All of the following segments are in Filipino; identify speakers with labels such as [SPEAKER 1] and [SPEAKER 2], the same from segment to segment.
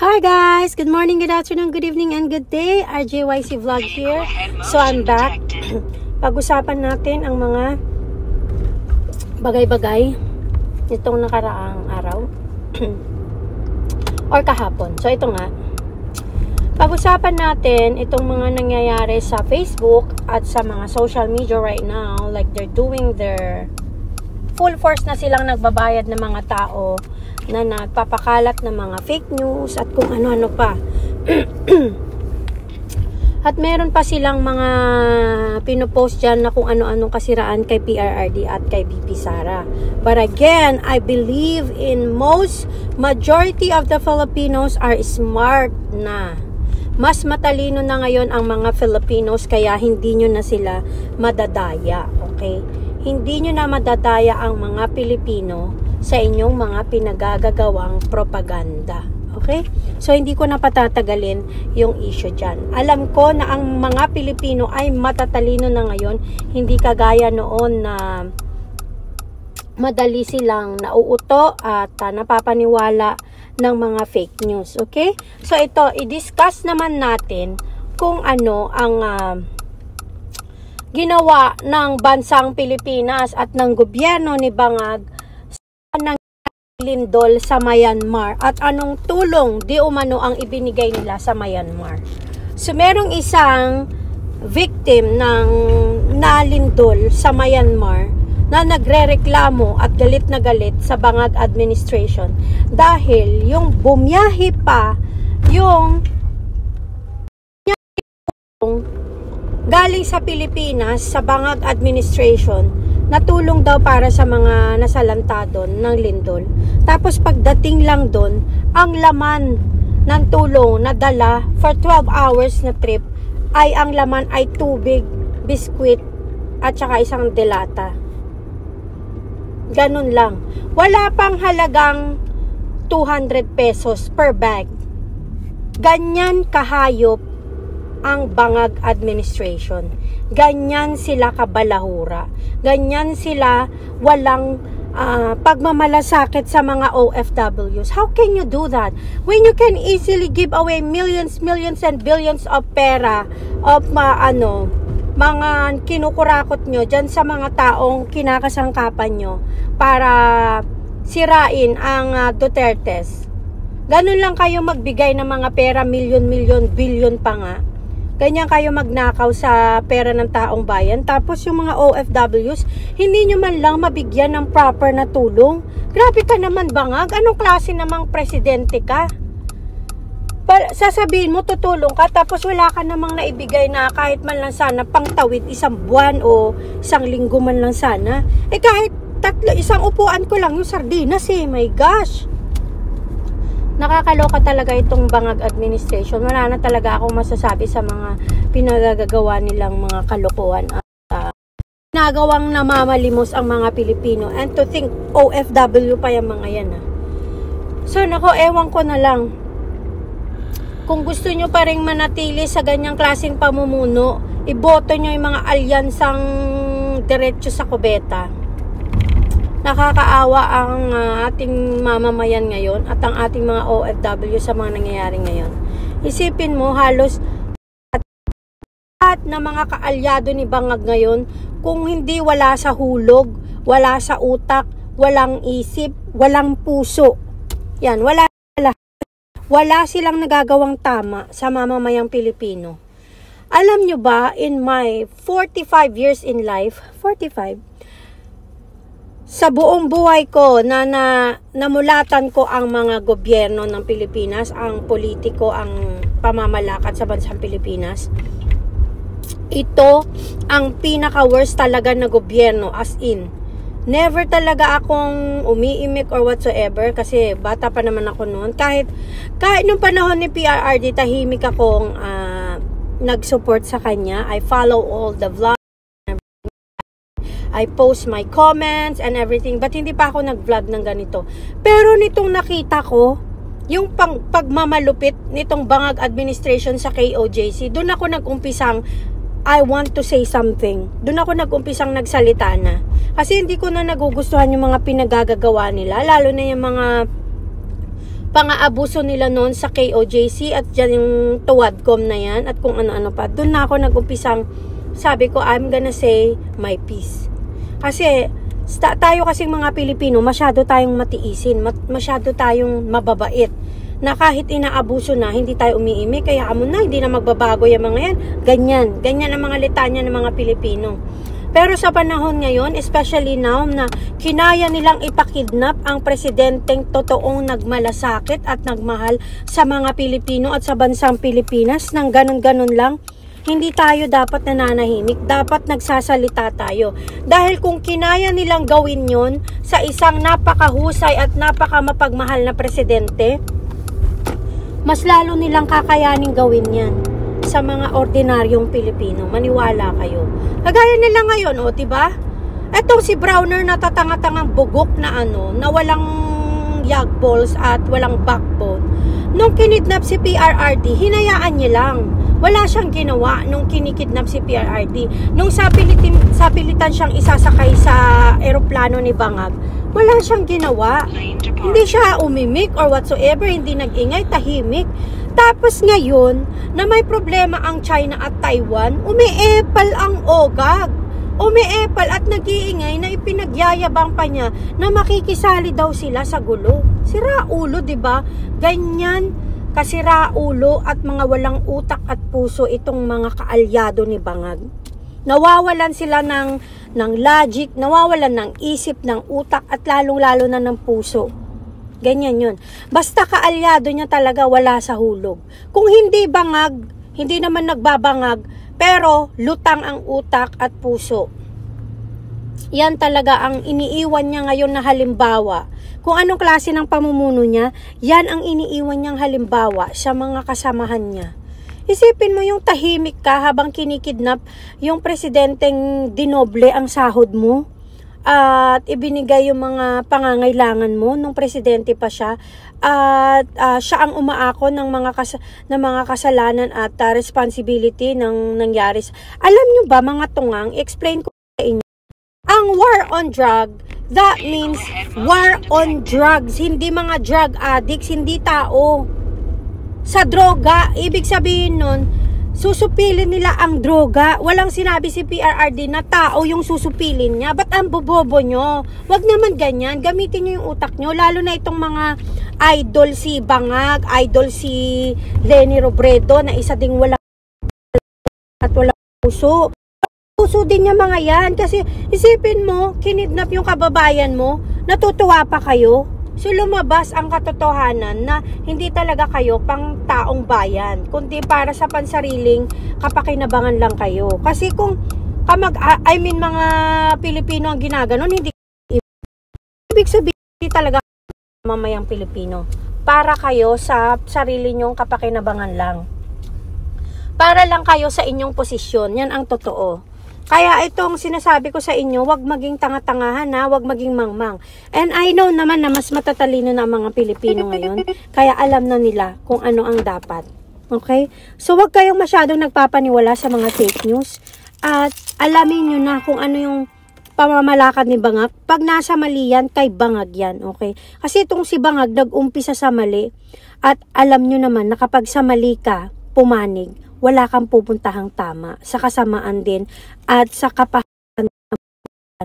[SPEAKER 1] Hi guys! Good morning, good afternoon, good evening, and good day. RJYC Vlog here. So I'm back. Pag-usapan natin ang mga bagay-bagay nitong nakaraang araw or kahapon. So ito nga, pag-usapan natin itong mga nangyayari sa Facebook at sa mga social media right now. Like they're doing their full force na silang nagbabayad ng mga tao na nagpapakalat ng mga fake news at kung ano-ano pa. At meron pa silang mga pinopost dyan na kung ano-anong kasiraan kay PRRD at kay BP Sara. But again, I believe in majority of the Filipinos are smart na. Mas matalino na ngayon ang mga Filipinos kaya hindi nyo na sila madadaya. Okay? Hindi nyo na madadaya ang mga Pilipino sa inyong mga pinagagagawang propaganda. Okay? So, hindi ko na patatagalin yung issue dyan. Alam ko na ang mga Pilipino ay matatalino na ngayon. Hindi kagaya noon na madali silang nauuto at napapaniwala ng mga fake news. Okay? So, ito, i-discuss naman natin kung ano ang ginawa ng bansang Pilipinas at ng gobyerno ni Bangag ng lindol sa Myanmar at anong tulong di umano ang ibinigay nila sa Myanmar. So merong isang victim ng nalindol sa Myanmar na nagrereklamo at galit na galit sa Bangag administration dahil yung bumiyahe pa yung galing sa Pilipinas sa Bangag administration natulong daw para sa mga nasalanta doon ng lindol. Tapos pagdating lang doon, ang laman ng tulong na dala for 12 hours na trip ay ang laman ay tubig, biskwit at saka isang delata. Ganun lang. Wala pang halagang 200 pesos per bag. Ganyan kahayop ang Bangag administration. Ganyan sila kabalahura. Ganyan sila walang pagmamalasakit sa mga OFWs. How can you do that? When you can easily give away millions and billions of pera of mga kinukurakot nyo dyan sa mga taong kinakasangkapan nyo para sirain ang Dutertes. Ganun lang kayo magbigay ng mga pera, milyon, billion pa nga. Ganyan kayo magnakaw sa pera ng taong bayan. Tapos yung mga OFWs, hindi nyo man lang mabigyan ng proper na tulong. Grabe ka naman, Bangag. Anong klase namang presidente ka? Sasabihin mo, tutulong ka, tapos wala ka namang naibigay na kahit man lang sana pangtawid isang buwan o isang linggo man lang sana. Eh kahit isang upuan ko lang yung sardinas my gosh. Nakakaloka talaga itong Bangag administration. Wala na talaga akong masasabi sa mga pinagagawa nilang mga kalokohan at ginagawang namamalimos ang mga Pilipino. And to think, OFW pa yung mga yan. So, ewan ko na lang. Kung gusto nyo pa rin manatili sa ganyang klaseng pamumuno, iboto nyo yung mga alyansang diretso sa kubeta. Nakakaawa ang ating mamamayan ngayon at ang ating mga OFW sa mga nangyayari ngayon. Isipin mo, halos lahat na mga kaalyado ni Bangag ngayon, kung hindi wala sa hulog, wala sa utak, walang isip, walang puso. Yan, wala silang nagagawang tama sa mamamayang Pilipino. Alam nyo ba, in my 45 years in life, 45, sa buong buhay ko na namulatan ko ang mga gobyerno ng Pilipinas, ang politiko, ang pamamalakad sa bansang Pilipinas, ito ang pinaka-worst talaga na gobyerno, as in. Never talaga akong umiimik or whatsoever kasi bata pa naman ako noon. Kahit nung panahon ni PRRD, tahimik akong nag-support sa kanya. I follow all the vlogs. I post my comments and everything, but hindi pa ako nag-vlog ng ganito. Pero nitong nakita ko, yung pagmamalupit nitong Bangag administration sa KOJC, doon ako nag-umpisang I want to say something. Doon ako nag-umpisang nagsalita na. Kasi hindi ko na nagugustuhan yung mga pinagagagawa nila, lalo na yung mga pang-aabuso nila noon sa KOJC at dyan yung Tuwadcom na yan at kung ano-ano pa. Doon na ako nag-umpisang, sabi ko, I'm gonna say my piece. Kasi tayo kasing mga Pilipino, masyado tayong matiisin, masyado tayong mababait, na kahit inaabuso na, hindi tayo umiimik, kaya amo na, hindi na magbabago yung mga yan. Ganyan ang mga litanya ng mga Pilipino. Pero sa panahon ngayon, especially now na kinaya nilang ipakidnap ang presidenteng totoong nagmalasakit at nagmahal sa mga Pilipino at sa bansang Pilipinas, nang ganun-ganun lang, hindi tayo dapat nananahimik, dapat nagsasalita tayo. Dahil kung kinaya nilang gawin yon sa isang napakahusay at napakamapagmahal na presidente, mas lalo nilang kakayaning gawin yan sa mga ordinaryong Pilipino. Maniwala kayo. Kagaya nila ngayon, o, diba? Etong si Browner na tatanga-tangang bugok na na walang yag balls at walang backbone. Nung kinidnap si PRRD, hinayaan niya lang. Wala siyang ginawa nung kinikidnap si PRRD. Nung sapilitan siyang isasakay sa eroplano ni Bangag, wala siyang ginawa. Hindi siya umimik or whatsoever, hindi nag-ingay, tahimik. Tapos ngayon, na may problema ang China at Taiwan, umiepal ang OGAG. Umiepal at nag-iingay na ipinagyayabang pa niya na makikisali daw sila sa gulo. Sira ulo, diba? Ganyan kasira ulo at mga walang utak at puso itong mga kaalyado ni Bangag. Nawawalan sila ng logic, nawawalan ng isip, ng utak at lalong-lalo na ng puso. Ganyan yun. Basta kaalyado niya talaga, wala sa hulog. Kung hindi bangag, hindi naman nagbabangag, pero lutang ang utak at puso. Yan talaga ang iniiwan niya ngayon na halimbawa. Kung anong klase ng pamumuno niya, yan ang iniiwan niyang halimbawa sa mga kasamahan niya. Isipin mo yung tahimik ka habang kinikidnap yung presidenteng dinoble ang sahod mo at ibinigay yung mga pangangailangan mo nung presidente pa siya at siya ang umaako ng mga kasalanan at responsibility ng nangyari. Alam nyo ba mga tungang, explain ko sa inyo, ang war on drug, that means war on drugs, hindi mga drug addicts, hindi tao. Sa droga, ibig sabihin nun, susupilin nila ang droga. Walang sinabi si PRRD na tao yung susupilin niya. Ba't ang bobobo nyo? Wag naman ganyan. Gamitin nyo yung utak nyo. Lalo na itong mga idol si Bangag, idol si Leni Robredo na isa ding walang at walang puso. Puso din niya mga yan. Kasi isipin mo, kinidnap yung kababayan mo, natutuwa pa kayo. So lumabas ang katotohanan na hindi talaga kayo pang taong bayan, kundi para sa pansariling kapakinabangan lang kayo. Kasi kung mga Pilipino ang ginaganon, hindi ibig sabihin hindi talaga mamayang Pilipino. Para kayo sa sarili nyong kapakinabangan lang. Para lang kayo sa inyong posisyon. Yan ang totoo. Kaya itong sinasabi ko sa inyo, wag maging tanga-tangahan na, wag maging mangmang. And I know naman na mas matatalino na ang mga Pilipino ngayon, kaya alam na nila kung ano ang dapat. Okay? So wag kayong masyadong nagpapaniwala sa mga fake news at alamin nyo na kung ano yung pamamalakad ni Bangag. Pag nasa mali yan, kay Bangag yan. Okay? Kasi itong si Bangag nag-umpisa sa mali at alam nyo naman na kapag sa mali ka, pumanig, wala kang pupuntahang tama sa kasamaan din at sa kapahanan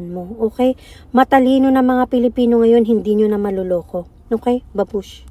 [SPEAKER 1] mo. Okay? Matalino na mga Pilipino ngayon, hindi nyo na maluloko. Okay? Babush.